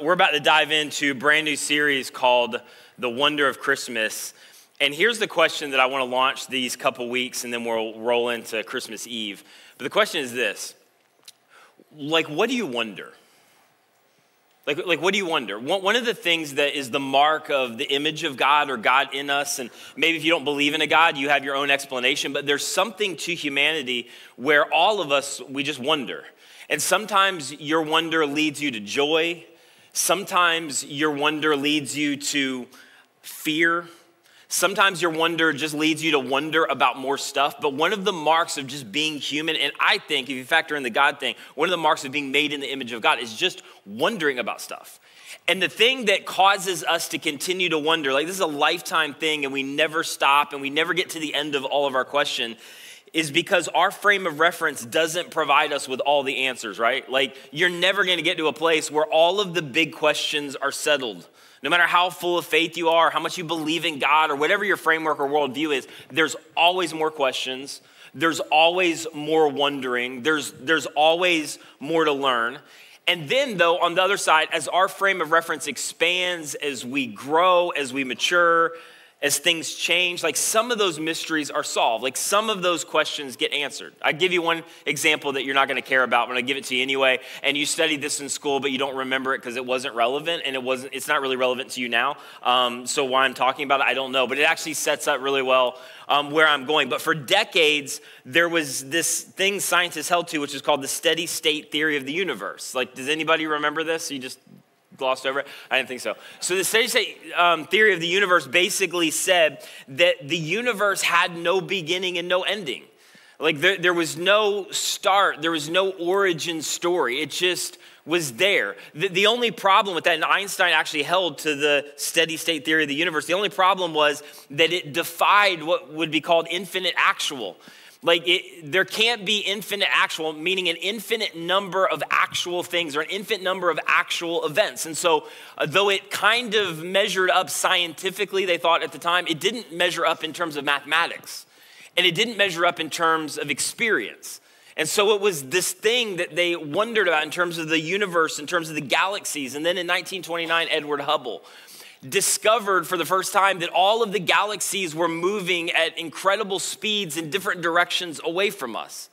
We're about to dive into a brand new series called The Wonder of Christmas. And here's the question that I want to launch these couple weeks, and then we'll roll into Christmas Eve. But the question is this: what do you wonder? What do you wonder? One of the things that is the mark of the image of God or God in us, and maybe if you don't believe in a God, you have your own explanation, but there's something to humanity where all of us, we just wonder. And sometimes your wonder leads you to joy. Sometimes your wonder leads you to fear. Sometimes your wonder just leads you to wonder about more stuff. But one of the marks of just being human, and I think if you factor in the God thing, one of the marks of being made in the image of God is just wondering about stuff. And the thing that causes us to continue to wonder, this is a lifetime thing and we never stop and we never get to the end of all of our question, is because our frame of reference doesn't provide us with all the answers, right? You're never going to get to a place where all of the big questions are settled. No matter how full of faith you are, how much you believe in God, or whatever your framework or worldview is, there's always more questions. There's always more wondering. There's always more to learn. And then, though, on the other side, as our frame of reference expands, as we grow, as we mature, as things change, some of those mysteries are solved. Some of those questions get answered. I give you one example that you're not going to care about, but I give it to you anyway. And you studied this in school, but you don't remember it because it wasn't relevant, and it's not really relevant to you now. So why I'm talking about it, I don't know. But it actually sets up really well where I'm going. But for decades, there was this thing scientists held to, which is called the steady state theory of the universe. Does anybody remember this? You just glossed over it? I didn't think so. So the steady state theory of the universe basically said that the universe had no beginning and no ending. There was no start, there was no origin story. It just was there. The only problem with that, and Einstein actually held to the steady state theory of the universe, the only problem was that it defied what would be called infinite actual. There can't be infinite actual, meaning an infinite number of actual things or an infinite number of actual events. And so, though it kind of measured up scientifically, they thought at the time, it didn't measure up in terms of mathematics. And it didn't measure up in terms of experience. And so it was this thing that they wondered about in terms of the universe, in terms of the galaxies. And then in 1929, Edward Hubble discovered for the first time that all of the galaxies were moving at incredible speeds in different directions away from us.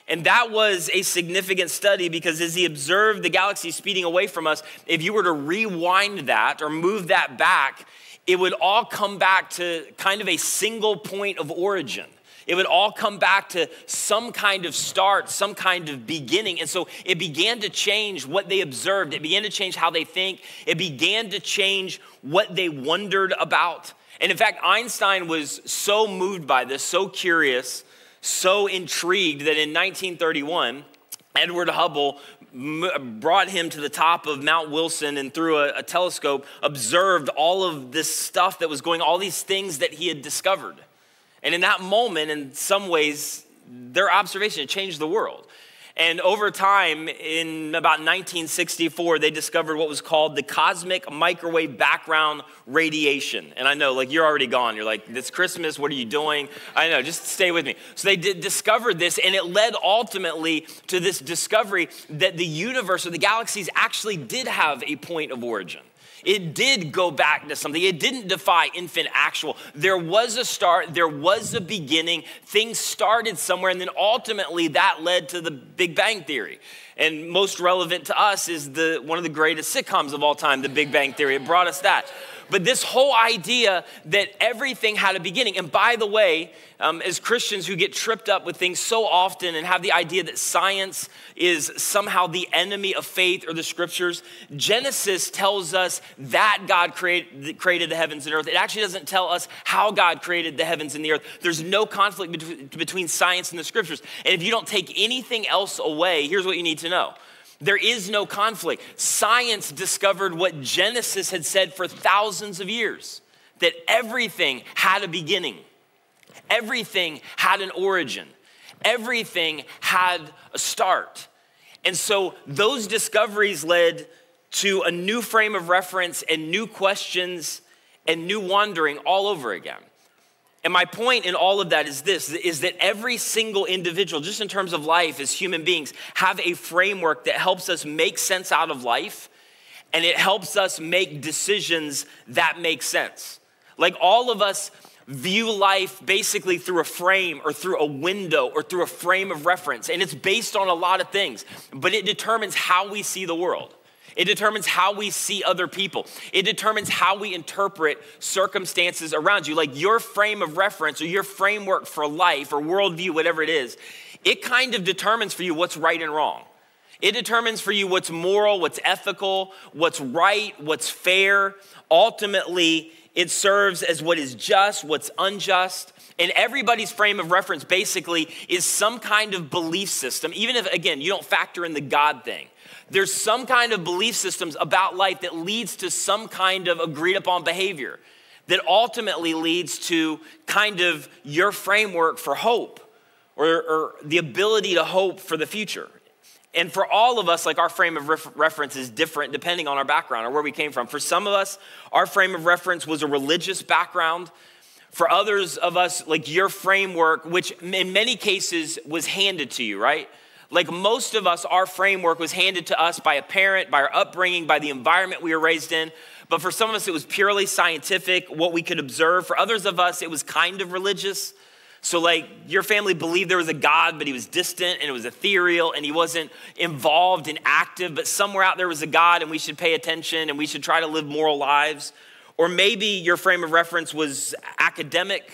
And that was a significant study because as he observed the galaxies speeding away from us, if you were to rewind that or move that back, it would all come back to kind of a single point of origin. It would all come back to some kind of start, some kind of beginning. And so it began to change what they observed. It began to change how they think. It began to change what they wondered about. And in fact, Einstein was so moved by this, so curious, so intrigued that in 1931, Edward Hubble brought him to the top of Mount Wilson and through a telescope observed all of this stuff that was going, all these things that he had discovered. And in that moment, in some ways, their observation had changed the world. And over time, in about 1964, they discovered what was called the cosmic microwave background radiation. And I know, you're already gone. You're like, it's Christmas, what are you doing? I know, just stay with me. So they discovered this, and it led ultimately to this discovery that the universe or the galaxies actually did have a point of origin. It did go back to something. It didn't defy infinite actual. There was a start. There was a beginning. Things started somewhere, and then ultimately that led to the Big Bang Theory. And most relevant to us is one of the greatest sitcoms of all time, The Big Bang Theory. It brought us that. But this whole idea that everything had a beginning, and by the way, as Christians who get tripped up with things so often and have the idea that science is somehow the enemy of faith or the scriptures, Genesis tells us that God created the heavens and earth. It actually doesn't tell us how God created the heavens and the earth. There's no conflict between science and the scriptures. And if you don't take anything else away, here's what you need to know. There is no conflict. Science discovered what Genesis had said for thousands of years, that everything had a beginning. Everything had an origin. Everything had a start. And so those discoveries led to a new frame of reference and new questions and new wandering all over again. And my point in all of that is this, is that every single individual, just in terms of life as human beings, have a framework that helps us make sense out of life and it helps us make decisions that make sense. Like all of us view life basically through a frame or through a window or through a frame of reference. And it's based on a lot of things, but it determines how we see the world. It determines how we see other people. It determines how we interpret circumstances around you. Like your frame of reference or your framework for life or worldview, whatever it is, it kind of determines for you what's right and wrong. It determines for you what's moral, what's ethical, what's right, what's fair. Ultimately, it serves as what is just, what's unjust. And everybody's frame of reference basically is some kind of belief system, even if, again, you don't factor in the God thing. There's some kind of belief systems about life that leads to some kind of agreed upon behavior that ultimately leads to kind of your framework for hope or the ability to hope for the future. And for all of us, like our frame of reference is different depending on our background or where we came from. For some of us, our frame of reference was a religious background. For others of us, like your framework, which in many cases was handed to you, right? Like most of us, our framework was handed to us by a parent, by our upbringing, by the environment we were raised in. But for some of us, it was purely scientific, what we could observe. For others of us, it was kind of religious. So like your family believed there was a God, but he was distant and it was ethereal and he wasn't involved and active, but somewhere out there was a God and we should pay attention and we should try to live moral lives. Or maybe your frame of reference was academic,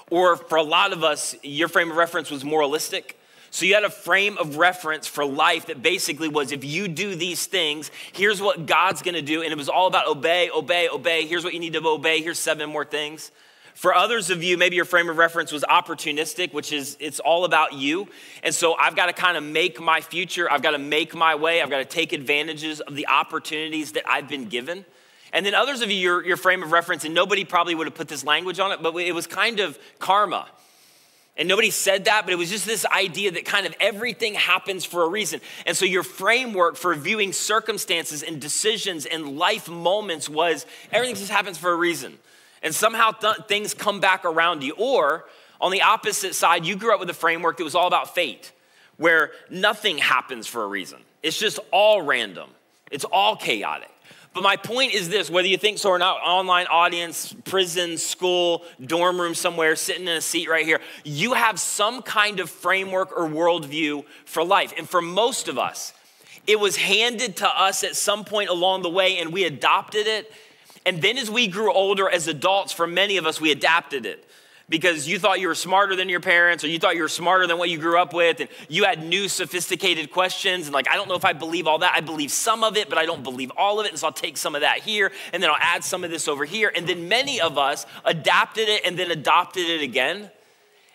or for a lot of us, your frame of reference was moralistic. So you had a frame of reference for life that basically was, if you do these things, here's what God's gonna do. And it was all about obey, obey, obey. Here's what you need to obey. Here's 7 more things. For others of you, maybe your frame of reference was opportunistic, which is it's all about you. And so I've got to kind of make my future. I've got to make my way. I've got to take advantages of the opportunities that I've been given. And then others of you, your frame of reference, and nobody probably would have put this language on it, but it was kind of karma. And nobody said that, but it was just this idea that kind of everything happens for a reason. And so your framework for viewing circumstances and decisions and life moments was everything just happens for a reason. And somehow things come back around you. Or on the opposite side, you grew up with a framework that was all about fate, where nothing happens for a reason. It's just all random. It's all chaotic. But my point is this, whether you think so or not, online audience, prison, school, dorm room somewhere, sitting in a seat right here, you have some kind of framework or worldview for life. And for most of us, it was handed to us at some point along the way and we adopted it. And then as we grew older as adults, for many of us, we adapted it. Because you thought you were smarter than your parents, or you thought you were smarter than what you grew up with, and you had new sophisticated questions, and like, I don't know if I believe all that. I believe some of it, but I don't believe all of it, and so I'll take some of that here, and then I'll add some of this over here. And then many of us adapted it and then adopted it again.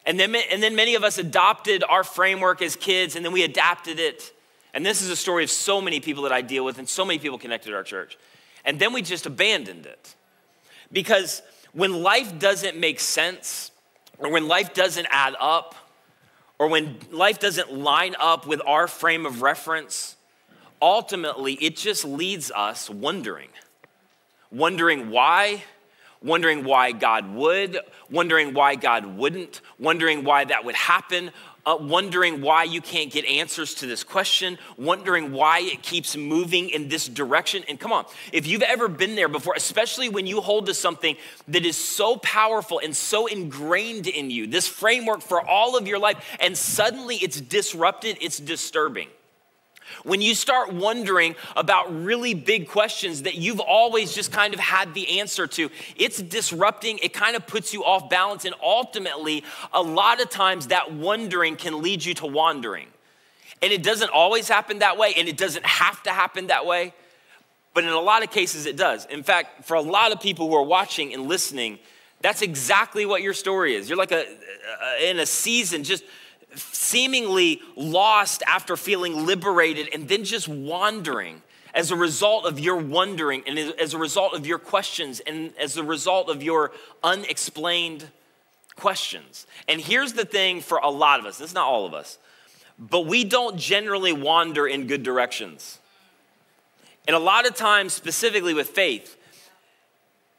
And then many of us adopted our framework as kids, and then we adapted it. And this is a story of so many people that I deal with, and so many people connected to our church. And then we just abandoned it. Because when life doesn't make sense, or when life doesn't add up, or when life doesn't line up with our frame of reference, ultimately it just leads us wondering. Wondering why God would, wondering why God wouldn't, wondering why that would happen, wondering why you can't get answers to this question, wondering why it keeps moving in this direction. And come on, if you've ever been there before, especially when you hold to something that is so powerful and so ingrained in you, this framework for all of your life, and suddenly it's disrupted, it's disturbing. When you start wondering about really big questions that you've always just kind of had the answer to, it's disrupting, it kind of puts you off balance, and ultimately, a lot of times that wondering can lead you to wandering. And it doesn't always happen that way, and it doesn't have to happen that way, but in a lot of cases it does. In fact, for a lot of people who are watching and listening, that's exactly what your story is. You're like in a season just seemingly lost after feeling liberated, and then just wandering as a result of your wondering, and as a result of your questions, and as a result of your unexplained questions. And here's the thing for a lot of us, it's not all of us, but we don't generally wander in good directions. And a lot of times, specifically with faith,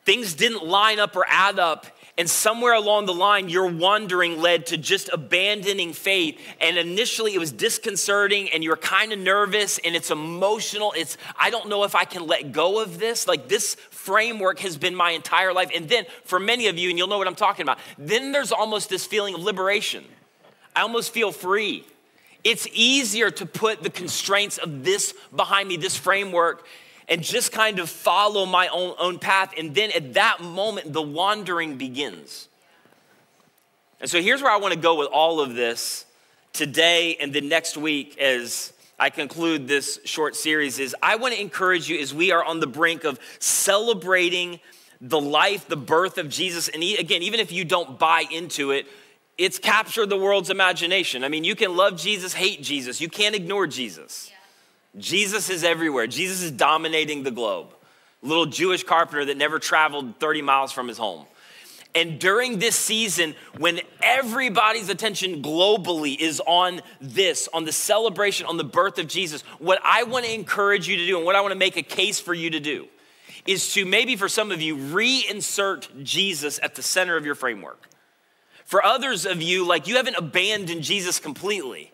things didn't line up or add up, And somewhere along the line, your wandering led to just abandoning faith. And initially it was disconcerting and you're kind of nervous and it's emotional. I don't know if I can let go of this. Like this framework has been my entire life. And then for many of you, and you'll know what I'm talking about, then there's almost this feeling of liberation. I almost feel free. It's easier to put the constraints of this behind me, this framework, and just kind of follow my own path. And then at that moment, the wandering begins. And so here's where I want to go with all of this today and the next week as I conclude this short series is I want to encourage you as we are on the brink of celebrating the life, the birth of Jesus. And again, even if you don't buy into it, it's captured the world's imagination. I mean, you can love Jesus, hate Jesus. You can't ignore Jesus. Jesus is everywhere. Jesus is dominating the globe. Little Jewish carpenter that never traveled 30 miles from his home. And during this season, when everybody's attention globally is on this, on the celebration, on the birth of Jesus, what I want to encourage you to do and what I want to make a case for you to do is to maybe for some of you, reinsert Jesus at the center of your framework. For others of you, like you haven't abandoned Jesus completely.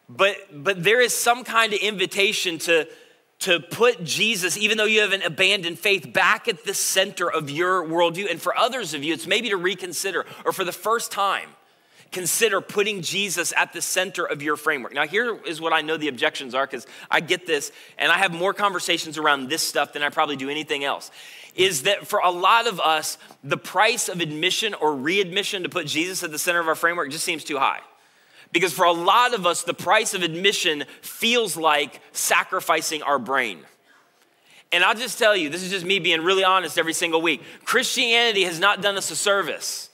But there is some kind of invitation to put Jesus, even though you haven't abandoned faith, back at the center of your worldview. And for others of you, it's maybe to reconsider, or for the first time, consider putting Jesus at the center of your framework. Now, here is what I know the objections are, because I get this, and I have more conversations around this stuff than I probably do anything else, is that for a lot of us, the price of admission or readmission to put Jesus at the center of our framework just seems too high. Because for a lot of us, the price of admission feels like sacrificing our brain. And I'll just tell you, this is just me being really honest every single week. Christianity has not done us a service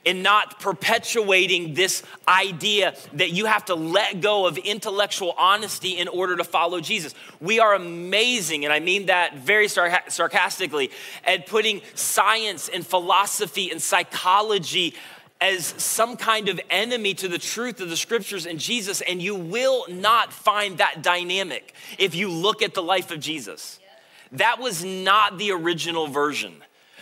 in not perpetuating this idea that you have to let go of intellectual honesty in order to follow Jesus. We are amazing, and I mean that very sarcastically, at putting science and philosophy and psychology as some kind of enemy to the truth of the scriptures and Jesus, and you will not find that dynamic if you look at the life of Jesus. That was not the original version.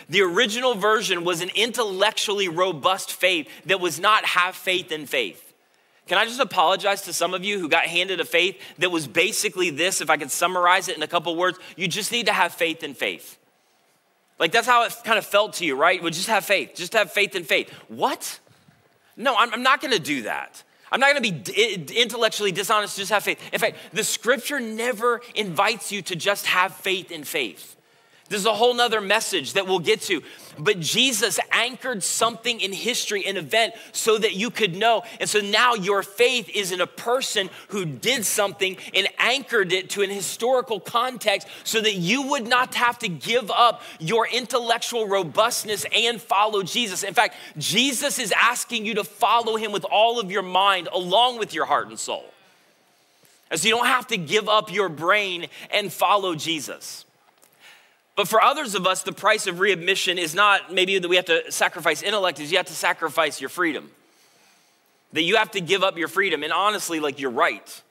The original version was an intellectually robust faith that was not have faith in faith. Can I just apologize to some of you who got handed a faith that was basically this, if I could summarize it in a couple words, you just need to have faith in faith. Like that's how it kind of felt to you, right? Well, just have faith in faith. What? No, I'm not gonna do that. I'm not gonna be intellectually dishonest, just have faith. In fact, the scripture never invites you to just have faith in faith. This is a whole nother message that we'll get to. But Jesus anchored something in history, an event, so that you could know. And so now your faith is in a person who did something and anchored it to an historical context so that you would not have to give up your intellectual robustness and follow Jesus. In fact, Jesus is asking you to follow him with all of your mind along with your heart and soul. And so you don't have to give up your brain and follow Jesus. But for others of us, the price of readmission is not maybe that we have to sacrifice intellect, is you have to sacrifice your freedom. That you have to give up your freedom. And honestly, like you're right.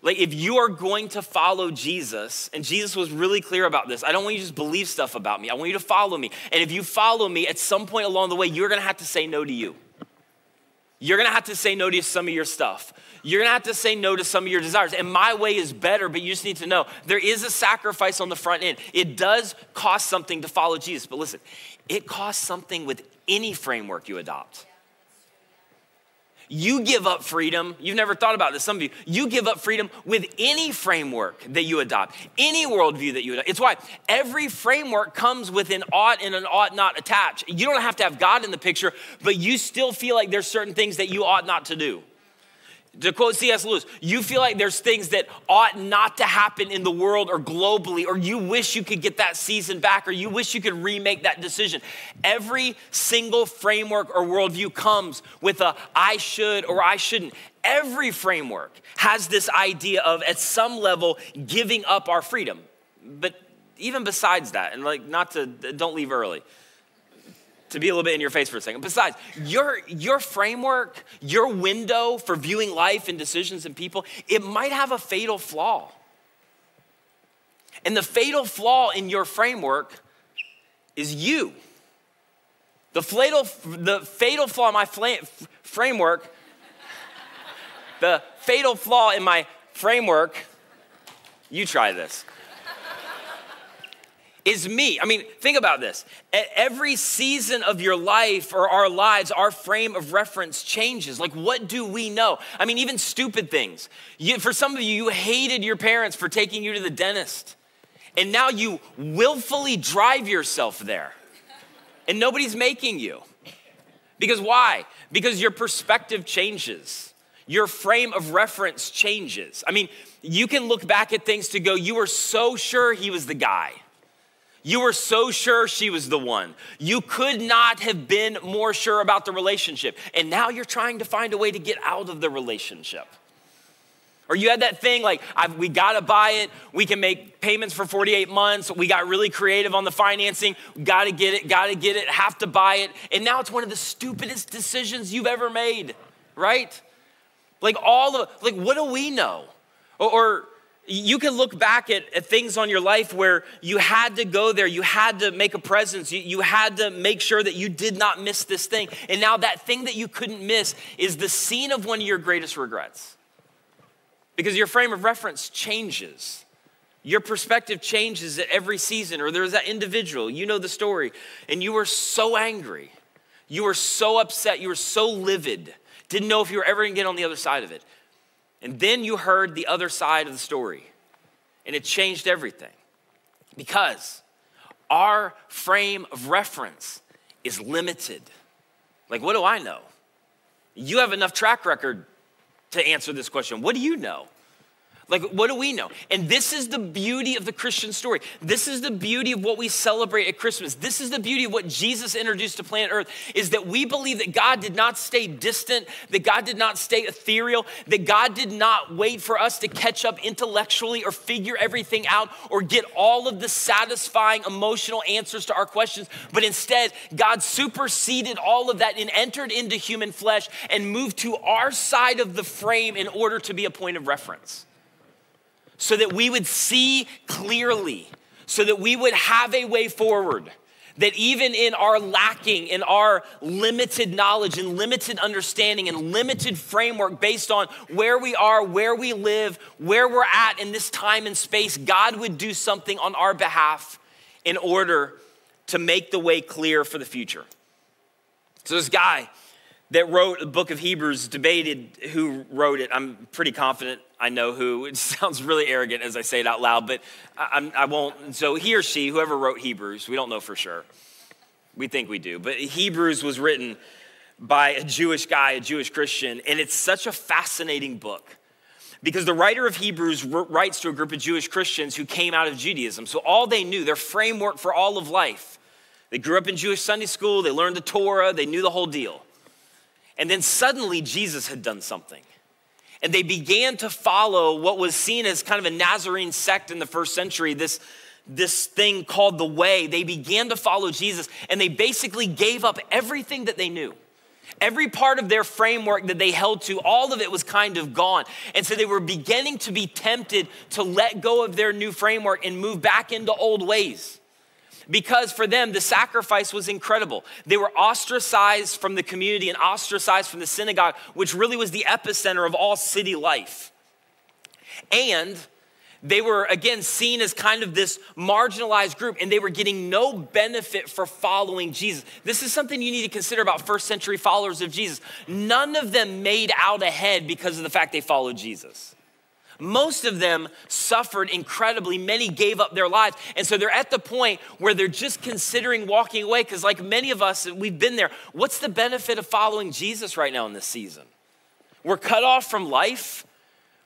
Like if you are going to follow Jesus, and Jesus was really clear about this, I don't want you to just believe stuff about me. I want you to follow me. And if you follow me, at some point along the way, you're gonna have to say no to you. You're gonna have to say no to some of your stuff. You're gonna have to say no to some of your desires. And my way is better, but you just need to know there is a sacrifice on the front end. It does cost something to follow Jesus, but listen, it costs something with any framework you adopt. You give up freedom. You've never thought about this, some of you. You give up freedom with any framework that you adopt, any worldview that you adopt. It's why every framework comes with an ought and an ought not attached. You don't have to have God in the picture, but you still feel like there's certain things that you ought not to do. To quote C.S. Lewis, you feel like there's things that ought not to happen in the world or globally, or you wish you could get that season back, or you wish you could remake that decision. Every single framework or worldview comes with a I should or I shouldn't. Every framework has this idea of, at some level, giving up our freedom. But even besides that, and like don't leave early, to be a little bit in your face for a second. Besides, your framework, your window for viewing life and decisions and people, it might have a fatal flaw. And the fatal flaw in your framework is you. The fatal flaw in my framework, the fatal flaw in my framework, you try this, is me. I mean, think about this. At every season of your life or our lives, our frame of reference changes. Like, what do we know? I mean, even stupid things. For some of you, you hated your parents for taking you to the dentist. And now you willfully drive yourself there. And nobody's making you. Because why? Because your perspective changes. Your frame of reference changes. I mean, you can look back at things to go, you were so sure he was the guy. You were so sure she was the one. You could not have been more sure about the relationship. And now you're trying to find a way to get out of the relationship. Or you had that thing like, we gotta buy it. We can make payments for 48 months. We got really creative on the financing. Gotta get it, have to buy it. And now it's one of the stupidest decisions you've ever made, right? Like what do we know? Or you can look back at things on your life where you had to go there, you had to make a presence, you had to make sure that you did not miss this thing. And now that thing that you couldn't miss is the scene of one of your greatest regrets. Because your frame of reference changes. Your perspective changes at every season. Or there's that individual, you know the story, and you were so angry. You were so upset, you were so livid, didn't know if you were ever gonna get on the other side of it. And then you heard the other side of the story, and it changed everything. Because our frame of reference is limited. Like, what do I know? You have enough track record to answer this question. What do you know? Like, what do we know? And this is the beauty of the Christian story. This is the beauty of what we celebrate at Christmas. This is the beauty of what Jesus introduced to planet Earth, is that we believe that God did not stay distant, that God did not stay ethereal, that God did not wait for us to catch up intellectually or figure everything out or get all of the satisfying emotional answers to our questions, but instead, God superseded all of that and entered into human flesh and moved to our side of the frame in order to be a point of reference. So that we would see clearly, so that we would have a way forward, that even in our lacking, in our limited knowledge and limited understanding and limited framework based on where we are, where we live, where we're at in this time and space, God would do something on our behalf in order to make the way clear for the future. So this guy that wrote the book of Hebrews debated who wrote it. I'm pretty confident I know who. It sounds really arrogant as I say it out loud, but I won't. So he or she, whoever wrote Hebrews, we don't know for sure. We think we do. But Hebrews was written by a Jewish guy, a Jewish Christian, and it's such a fascinating book because the writer of Hebrews writes to a group of Jewish Christians who came out of Judaism. So all they knew, their framework for all of life, they grew up in Jewish Sunday school, they learned the Torah, they knew the whole deal. And then suddenly Jesus had done something. And they began to follow what was seen as kind of a Nazarene sect in the first century, this thing called the Way. They began to follow Jesus, and they basically gave up everything that they knew. Every part of their framework that they held to, all of it was kind of gone. And so they were beginning to be tempted to let go of their new framework and move back into old ways. Because for them, the sacrifice was incredible. They were ostracized from the community and ostracized from the synagogue, which really was the epicenter of all city life. And they were, again, seen as kind of this marginalized group, and they were getting no benefit for following Jesus. This is something you need to consider about first century followers of Jesus. None of them made out ahead because of the fact they followed Jesus. Most of them suffered incredibly. Many gave up their lives. And so they're at the point where they're just considering walking away because like many of us, we've been there. What's the benefit of following Jesus right now in this season? We're cut off from life.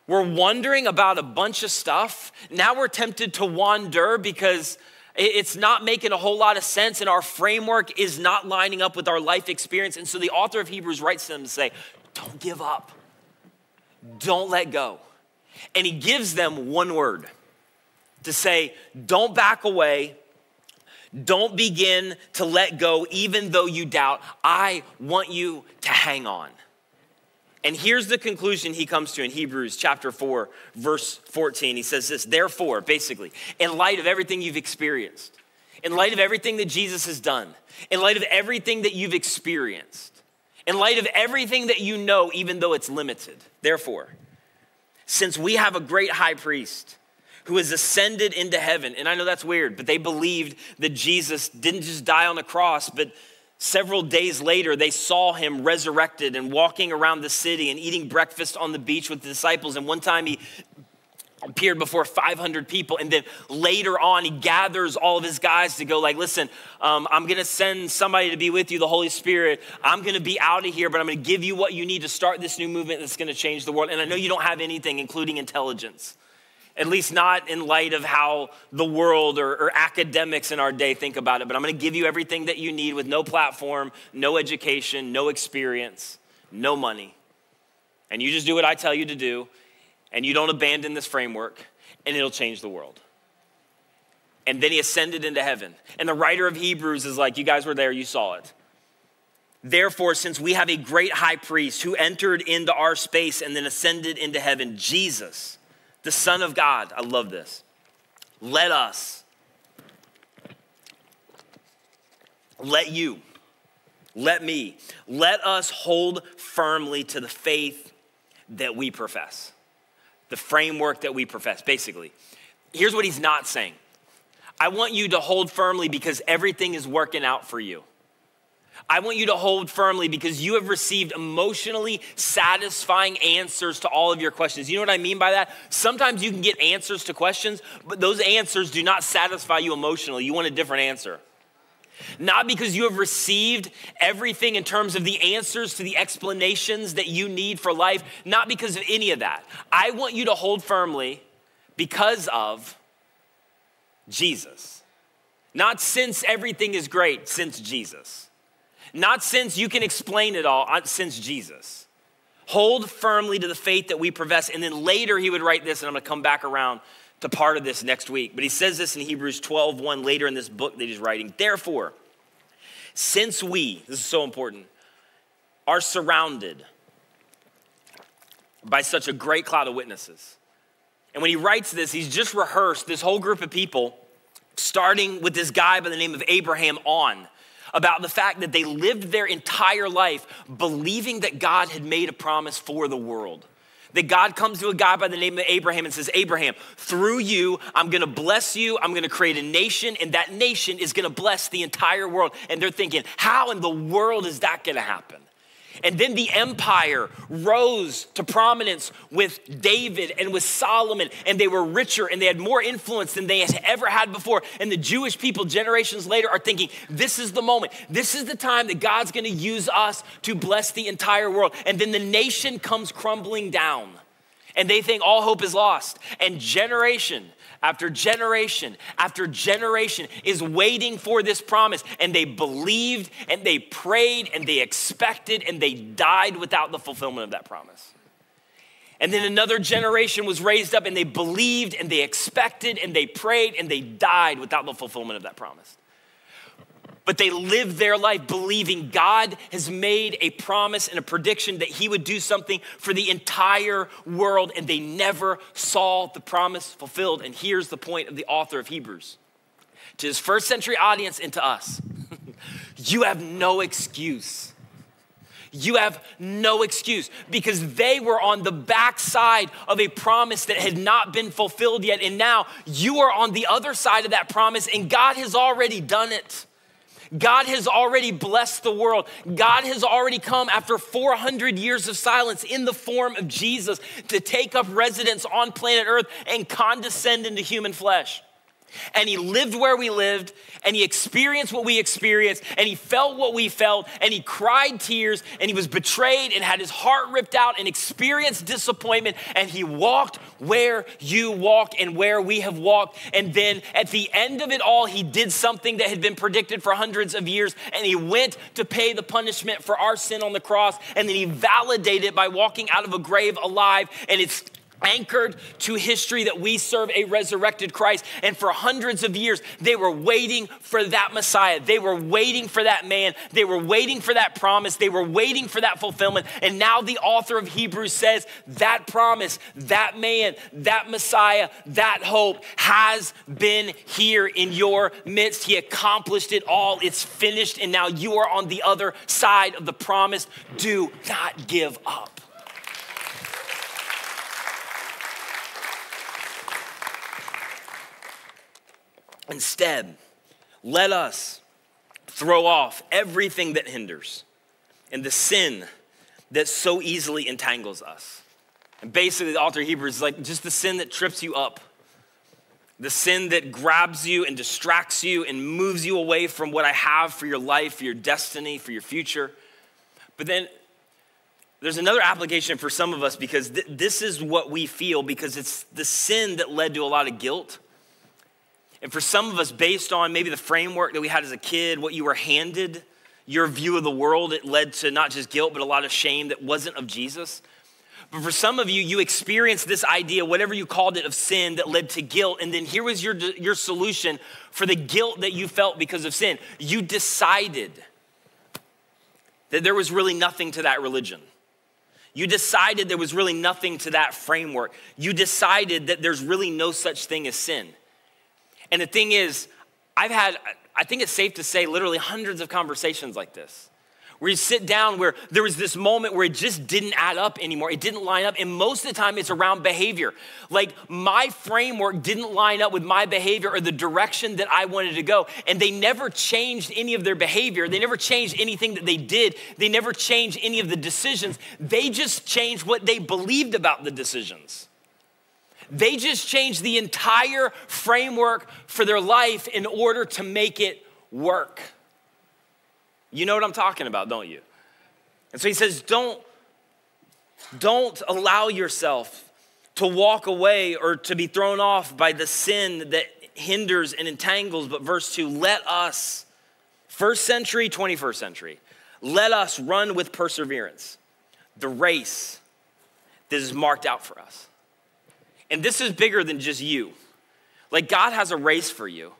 We're wondering about a bunch of stuff. Now we're tempted to wander because it's not making a whole lot of sense and our framework is not lining up with our life experience. And so the author of Hebrews writes to them to say, don't give up. Don't let go. And he gives them one word to say, don't back away. Don't begin to let go, even though you doubt. I want you to hang on. And here's the conclusion he comes to in Hebrews chapter 4, verse 14. He says this, therefore, basically, in light of everything you've experienced, in light of everything that Jesus has done, in light of everything that you've experienced, in light of everything that you know, even though it's limited. Therefore, since we have a great high priest who has ascended into heaven, and I know that's weird, but they believed that Jesus didn't just die on the cross, but several days later, they saw him resurrected and walking around the city and eating breakfast on the beach with the disciples. And one time he appeared before 500 people. And then later on, he gathers all of his guys to go like, listen, I'm going to send somebody to be with you, the Holy Spirit. I'm going to be out of here, but I'm going to give you what you need to start this new movement that's going to change the world. And I know you don't have anything, including intelligence. At least not in light of how the world or academics in our day think about it. But I'm going to give you everything that you need with no platform, no education, no experience, no money. And you just do what I tell you to do. And you don't abandon this framework. And it'll change the world. And then he ascended into heaven. And the writer of Hebrews is like, you guys were there, you saw it. Therefore, since we have a great high priest who entered into our space and then ascended into heaven, Jesus, the Son of God, I love this. Let us hold firmly to the faith that we profess. The framework that we profess, basically. Here's what he's not saying. I want you to hold firmly because everything is working out for you. I want you to hold firmly because you have received emotionally satisfying answers to all of your questions. You know what I mean by that? Sometimes you can get answers to questions, but those answers do not satisfy you emotionally. You want a different answer. Not because you have received everything in terms of the answers to the explanations that you need for life, not because of any of that. I want you to hold firmly because of Jesus. Not since everything is great, since Jesus. Not since you can explain it all, since Jesus. Hold firmly to the faith that we profess. And then later he would write this, and I'm going to come back around to part of this next week. But he says this in Hebrews 12:1 later in this book that he's writing. Therefore, since we, this is so important, are surrounded by such a great cloud of witnesses. And when he writes this, he's just rehearsed this whole group of people, starting with this guy by the name of Abraham on, about the fact that they lived their entire life believing that God had made a promise for the world. That God comes to a guy by the name of Abraham and says, Abraham, through you, I'm going to bless you. I'm going to create a nation, and that nation is going to bless the entire world. And they're thinking, how in the world is that going to happen? And then the empire rose to prominence with David and with Solomon, and they were richer and they had more influence than they had ever had before. And the Jewish people generations later are thinking, this is the moment. This is the time that God's going to use us to bless the entire world. And then the nation comes crumbling down and they think all hope is lost. And generation after generation after generation is waiting for this promise. And they believed and they prayed and they expected and they died without the fulfillment of that promise. And then another generation was raised up and they believed and they expected and they prayed and they died without the fulfillment of that promise. But they lived their life believing God has made a promise and a prediction that he would do something for the entire world, and they never saw the promise fulfilled. And here's the point of the author of Hebrews. To his first century audience and to us, you have no excuse. You have no excuse because they were on the backside of a promise that had not been fulfilled yet. And now you are on the other side of that promise, and God has already done it. God has already blessed the world. God has already come after 400 years of silence in the form of Jesus to take up residence on planet Earth and condescend into human flesh. And he lived where we lived, and he experienced what we experienced, and he felt what we felt, and he cried tears, and he was betrayed and had his heart ripped out and experienced disappointment, and he walked where you walk and where we have walked. And then at the end of it all, he did something that had been predicted for hundreds of years, and he went to pay the punishment for our sin on the cross, and then he validated it by walking out of a grave alive. And it's anchored to history that we serve a resurrected Christ. And for hundreds of years, they were waiting for that Messiah. They were waiting for that man. They were waiting for that promise. They were waiting for that fulfillment. And now the author of Hebrews says that promise, that man, that Messiah, that hope has been here in your midst. He accomplished it all. It's finished. And now you are on the other side of the promise. Do not give up. Instead, let us throw off everything that hinders and the sin that so easily entangles us. And basically, the author of Hebrews is like just the sin that trips you up, the sin that grabs you and distracts you and moves you away from what I have for your life, for your destiny, for your future. But then there's another application for some of us because this is what we feel because it's the sin that led to a lot of guilt. And for some of us, based on maybe the framework that we had as a kid, what you were handed, your view of the world, it led to not just guilt, but a lot of shame that wasn't of Jesus. But for some of you, you experienced this idea, whatever you called it, of sin that led to guilt. And then here was your solution for the guilt that you felt because of sin. You decided that there was really nothing to that religion. You decided there was really nothing to that framework. You decided that there's really no such thing as sin. And the thing is, I think it's safe to say, literally hundreds of conversations like this, where you sit down where there was this moment where it just didn't add up anymore. It didn't line up. And most of the time it's around behavior. Like my framework didn't line up with my behavior or the direction that I wanted to go. And they never changed any of their behavior. They never changed anything that they did. They never changed any of the decisions. They just changed what they believed about the decisions. They just changed the entire framework for their life in order to make it work. You know what I'm talking about, don't you? And so he says, don't allow yourself to walk away or to be thrown off by the sin that hinders and entangles. But verse 2, let us, first century, 21st century, let us run with perseverance the race that is marked out for us. And this is bigger than just you. Like God has a race for you.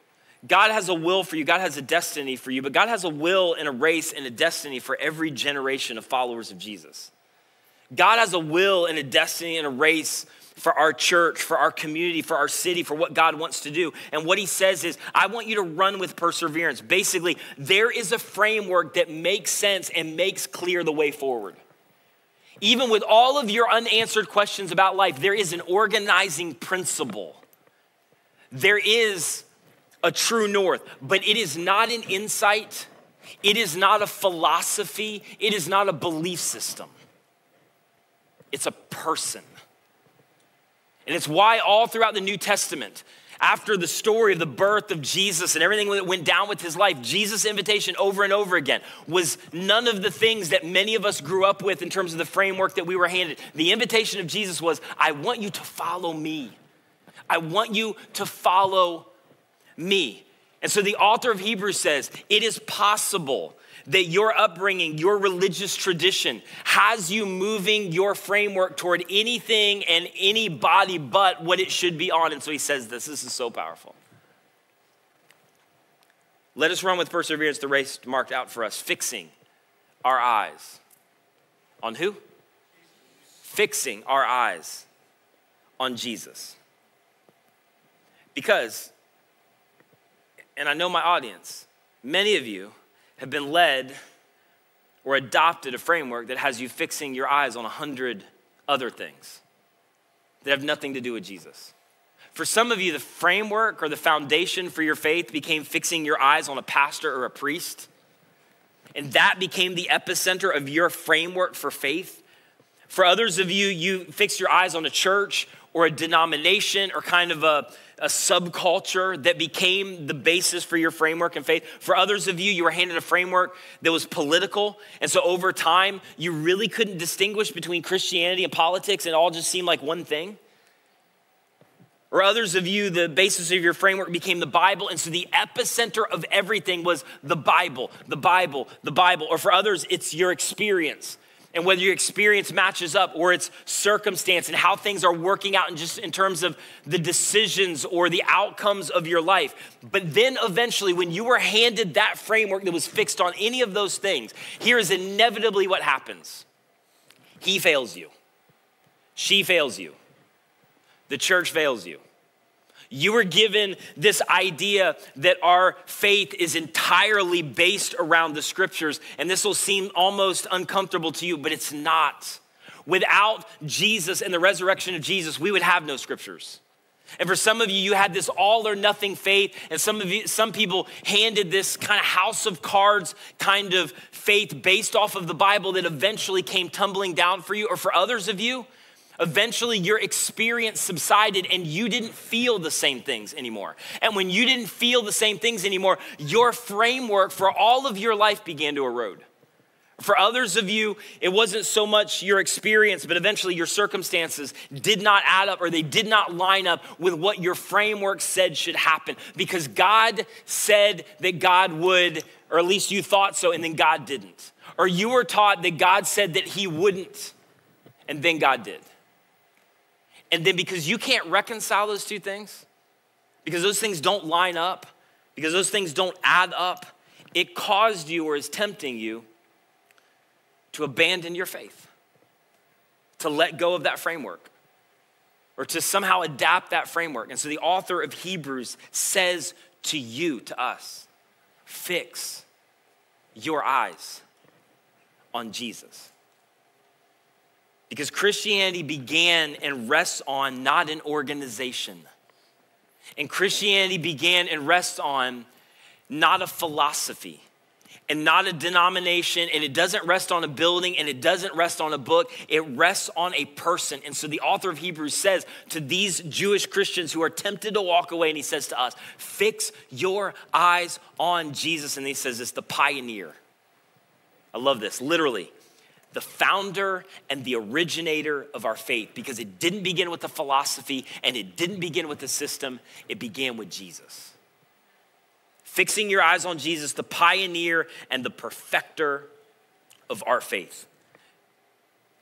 God has a will for you. God has a destiny for you. But God has a will and a race and a destiny for every generation of followers of Jesus. God has a will and a destiny and a race for our church, for our community, for our city, for what God wants to do. And what he says is, I want you to run with perseverance. Basically, there is a framework that makes sense and makes clear the way forward. Even with all of your unanswered questions about life, there is an organizing principle. There is a true north, but it is not an insight. It is not a philosophy. It is not a belief system. It's a person. And it's why all throughout the New Testament, after the story of the birth of Jesus and everything that went down with his life, Jesus' invitation over and over again was none of the things that many of us grew up with in terms of the framework that we were handed. The invitation of Jesus was, I want you to follow me. I want you to follow me. And so the author of Hebrews says, it is possible that your upbringing, your religious tradition has you moving your framework toward anything and anybody but what it should be on. And so he says this is so powerful. Let us run with perseverance the race marked out for us, fixing our eyes on who? Fixing our eyes on Jesus. Because, and I know my audience, many of you have been led or adopted a framework that has you fixing your eyes on 100 other things that have nothing to do with Jesus. For some of you, the framework or the foundation for your faith became fixing your eyes on a pastor or a priest. And that became the epicenter of your framework for faith. For others of you, you fixed your eyes on a church or a denomination or kind of a subculture that became the basis for your framework and faith. For others of you, you were handed a framework that was political. And so over time, you really couldn't distinguish between Christianity and politics, and it all just seemed like one thing. Or others of you, the basis of your framework became the Bible. And so the epicenter of everything was the Bible, the Bible, the Bible. Or for others, it's your experience. And whether your experience matches up or it's circumstance and how things are working out and just in terms of the decisions or the outcomes of your life. But then eventually when you were handed that framework that was fixed on any of those things, here is inevitably what happens. He fails you. She fails you. The church fails you. You were given this idea that our faith is entirely based around the scriptures, and this will seem almost uncomfortable to you, but it's not. Without Jesus and the resurrection of Jesus, we would have no scriptures. And for some of you, you had this all or nothing faith, and some people handed this kind of house of cards kind of faith based off of the Bible that eventually came tumbling down for you, or for others of you, eventually your experience subsided and you didn't feel the same things anymore. And when you didn't feel the same things anymore, your framework for all of your life began to erode. For others of you, it wasn't so much your experience, but eventually your circumstances did not add up or they did not line up with what your framework said should happen because God said that God would, or at least you thought so, and then God didn't. Or you were taught that God said that he wouldn't, and then God did. And then because you can't reconcile those two things, because those things don't line up, because those things don't add up, it caused you or is tempting you to abandon your faith, to let go of that framework, or to somehow adapt that framework. And so the author of Hebrews says to you, to us, fix your eyes on Jesus. Because Christianity began and rests on not an organization. And Christianity began and rests on not a philosophy and not a denomination, and it doesn't rest on a building and it doesn't rest on a book. It rests on a person. And so the author of Hebrews says to these Jewish Christians who are tempted to walk away, and he says to us, fix your eyes on Jesus. And he says it's the pioneer. I love this, literally. The founder and the originator of our faith, because it didn't begin with a philosophy and it didn't begin with a system, it began with Jesus. Fixing your eyes on Jesus, the pioneer and the perfecter of our faith.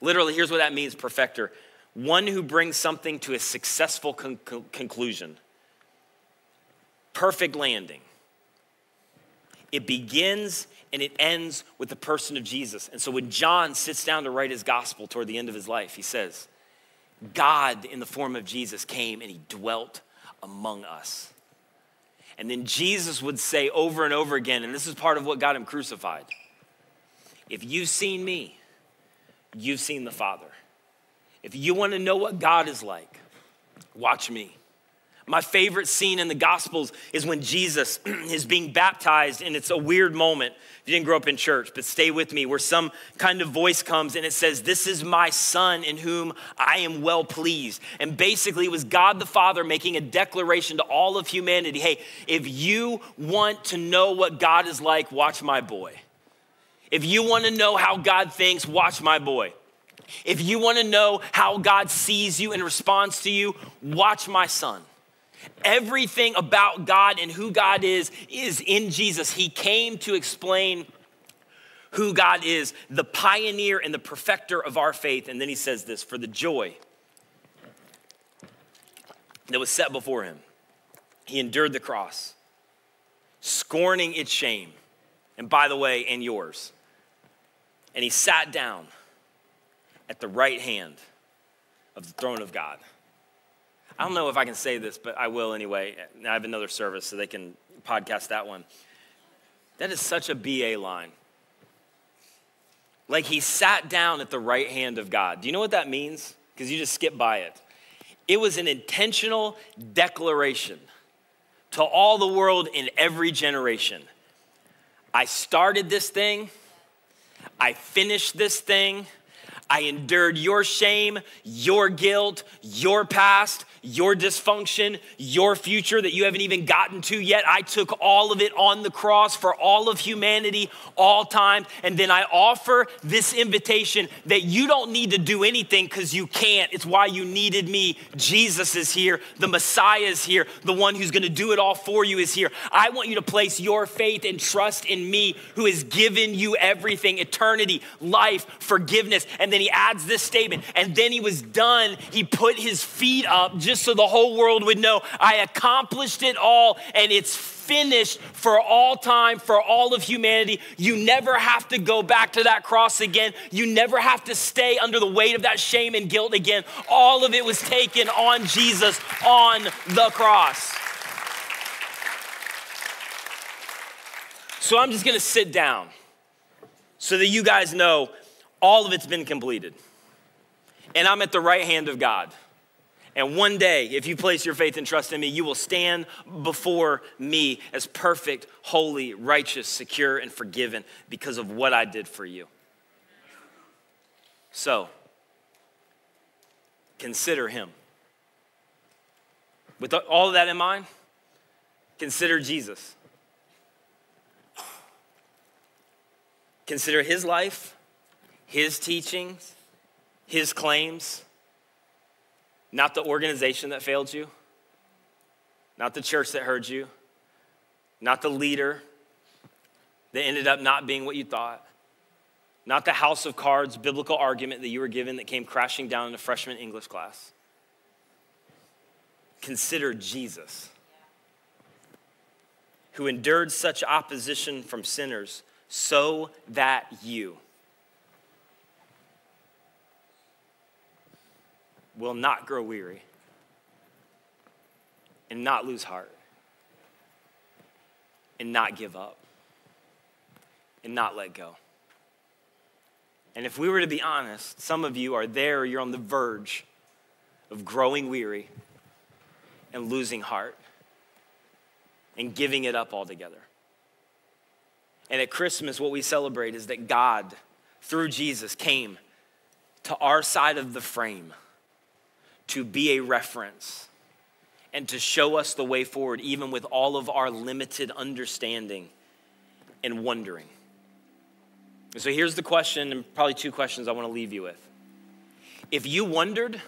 Literally, here's what that means, perfecter. One who brings something to a successful conclusion. Perfect landing. It begins and it ends with the person of Jesus. And so when John sits down to write his gospel toward the end of his life, he says, God in the form of Jesus came and he dwelt among us. And then Jesus would say over and over again, and this is part of what got him crucified, if you've seen me, you've seen the Father. If you want to know what God is like, watch me. My favorite scene in the Gospels is when Jesus is being baptized, and it's a weird moment. If you didn't grow up in church, but stay with me, where some kind of voice comes and it says, this is my son in whom I am well pleased. And basically it was God the Father making a declaration to all of humanity. Hey, if you want to know what God is like, watch my boy. If you want to know how God thinks, watch my boy. If you want to know how God sees you and responds to you, watch my son. Everything about God and who God is in Jesus. He came to explain who God is, the pioneer and the perfecter of our faith. And then he says this, for the joy that was set before him, he endured the cross, scorning its shame. And by the way, and yours. And he sat down at the right hand of the throne of God. I don't know if I can say this, but I will anyway. I have another service so they can podcast that one. That is such a BA line. Like he sat down at the right hand of God. Do you know what that means? Because you just skip by it. It was an intentional declaration to all the world in every generation. I started this thing. I finished this thing. I endured your shame, your guilt, your past, your dysfunction, your future that you haven't even gotten to yet. I took all of it on the cross for all of humanity, all time. And then I offer this invitation that you don't need to do anything because you can't. It's why you needed me. Jesus is here. The Messiah is here. The one who's going to do it all for you is here. I want you to place your faith and trust in me, who has given you everything: eternity, life, forgiveness. And then he adds this statement, and then he was done. He put his feet up just so the whole world would know, I accomplished it all, and it's finished for all time, for all of humanity. You never have to go back to that cross again. You never have to stay under the weight of that shame and guilt again. All of it was taken on Jesus on the cross. So I'm just gonna sit down so that you guys know all of it's been completed. And I'm at the right hand of God. And one day, if you place your faith and trust in me, you will stand before me as perfect, holy, righteous, secure, and forgiven because of what I did for you. So, consider him. With all of that in mind, consider Jesus. Consider his life, his teachings, his claims, not the organization that failed you, not the church that hurt you, not the leader that ended up not being what you thought, not the house of cards biblical argument that you were given that came crashing down in a freshman English class. Consider Jesus, who endured such opposition from sinners so that you will not grow weary and not lose heart and not give up and not let go. And if we were to be honest, some of you are there, you're on the verge of growing weary and losing heart and giving it up altogether. And at Christmas, what we celebrate is that God, through Jesus, came to our side of the frame to be a reference and to show us the way forward, even with all of our limited understanding and wondering. And so here's the question, and probably two questions I want to leave you with. If you wondered,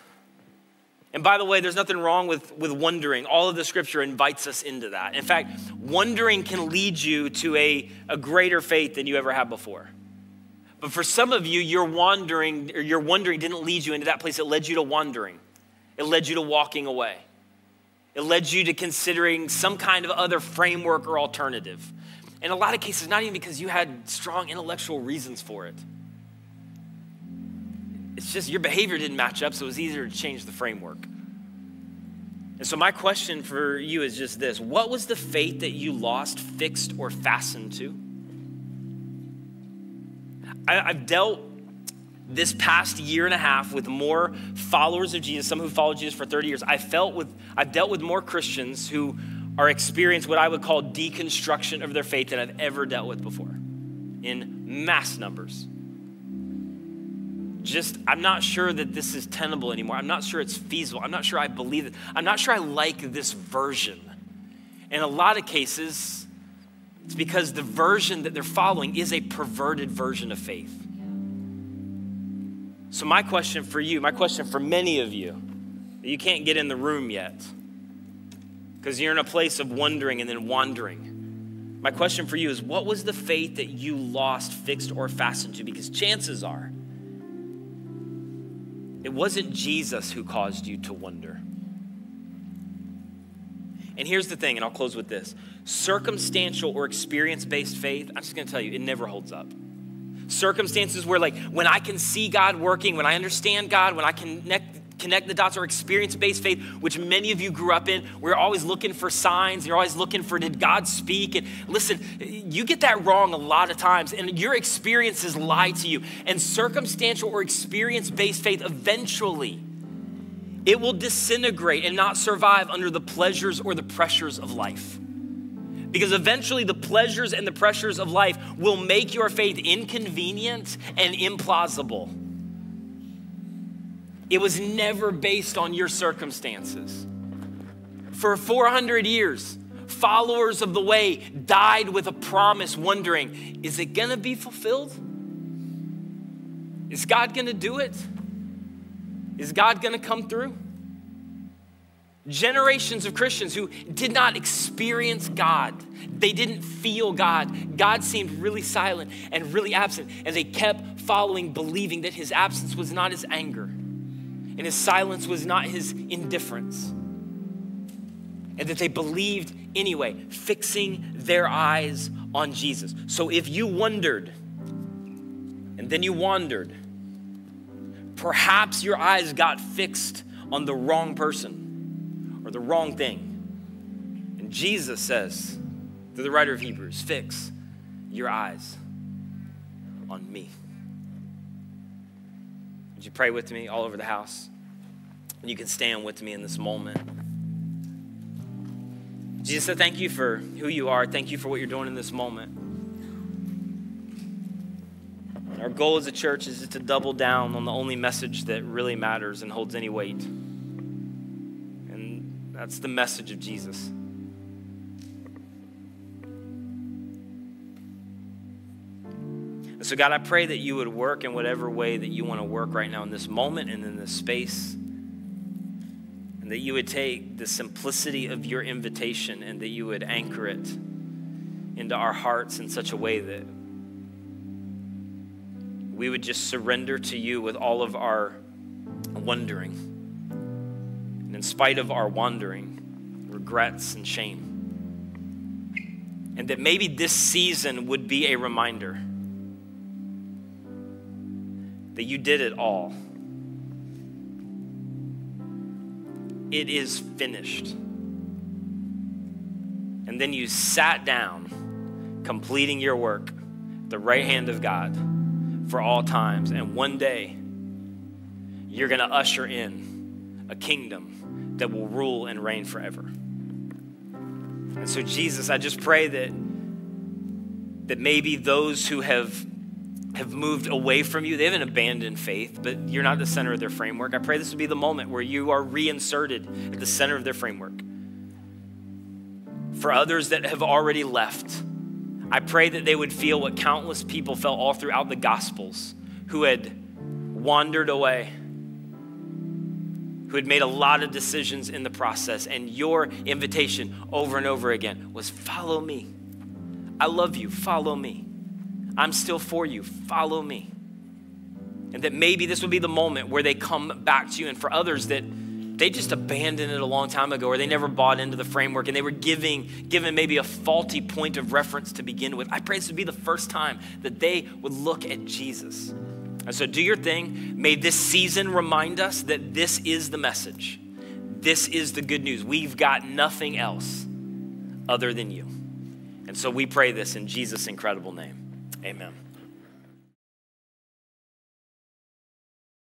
and by the way, there's nothing wrong with wondering. All of the scripture invites us into that. In fact, wondering can lead you to a greater faith than you ever had before. But for some of you, your wondering didn't lead you into that place. It led you to wandering. It led you to walking away. It led you to considering some kind of other framework or alternative. In a lot of cases, not even because you had strong intellectual reasons for it. It's just your behavior didn't match up, so it was easier to change the framework. And so my question for you is just this. What was the faith that you lost, fixed, or fastened to? I've dealt this past year and a half with more followers of Jesus, some who followed Jesus for 30 years. I've dealt with more Christians who are experiencing what I would call deconstruction of their faith than I've ever dealt with before in mass numbers. I'm not sure that this is tenable anymore. I'm not sure it's feasible. I'm not sure I believe it. I'm not sure I like this version. In a lot of cases, it's because the version that they're following is a perverted version of faith. So my question for you, my question for many of you, you can't get in the room yet because you're in a place of wondering and then wandering. My question for you is, what was the faith that you lost, fixed, or fastened to? Because chances are, it wasn't Jesus who caused you to wonder. And here's the thing, and I'll close with this. Circumstantial or experience-based faith, I'm just gonna tell you, it never holds up. Circumstances where when I can see God working, when I understand God, when I connect the dots, or experience-based faith, which many of you grew up in, we're always looking for signs. You're always looking for, did God speak? And listen, you get that wrong a lot of times, and your experiences lie to you. And circumstantial or experience-based faith, eventually, it will disintegrate and not survive under the pleasures or the pressures of life. Because eventually the pleasures and the pressures of life will make your faith inconvenient and implausible. It was never based on your circumstances. For 400 years, followers of the way died with a promise, wondering, is it gonna be fulfilled? Is God gonna do it? Is God gonna come through? Generations of Christians who did not experience God. They didn't feel God. God seemed really silent and really absent, and they kept following, believing that his absence was not his anger and his silence was not his indifference, and that they believed anyway, fixing their eyes on Jesus. So if you wondered and then you wandered, perhaps your eyes got fixed on the wrong person or the wrong thing. And Jesus says, through the writer of Hebrews, fix your eyes on me. Would you pray with me all over the house? And you can stand with me in this moment. Jesus, I thank you for who you are. Thank you for what you're doing in this moment. Our goal as a church is to double down on the only message that really matters and holds any weight. And that's the message of Jesus. And so God, I pray that you would work in whatever way that you want to work right now in this moment and in this space. And that you would take the simplicity of your invitation and that you would anchor it into our hearts in such a way that we would just surrender to you with all of our wondering. And in spite of our wandering, regrets and shame. And that maybe this season would be a reminder that you did it all. It is finished. And then you sat down, completing your work at the right hand of God for all times. And one day, you're going to usher in a kingdom that will rule and reign forever. And so, Jesus, I just pray that maybe those who have moved away from you, they haven't abandoned faith, but you're not the center of their framework. I pray this would be the moment where you are reinserted at the center of their framework. For others that have already left, I pray that they would feel what countless people felt all throughout the Gospels who had wandered away, who had made a lot of decisions in the process, and your invitation over and over again was, follow me. I love you, follow me. I'm still for you, follow me. And that maybe this would be the moment where they come back to you. And for others that they just abandoned it a long time ago, or they never bought into the framework and they were given maybe a faulty point of reference to begin with, I pray this would be the first time that they would look at Jesus. And so do your thing. May this season remind us that this is the message. This is the good news. We've got nothing else other than you. And so we pray this in Jesus' incredible name. Amen.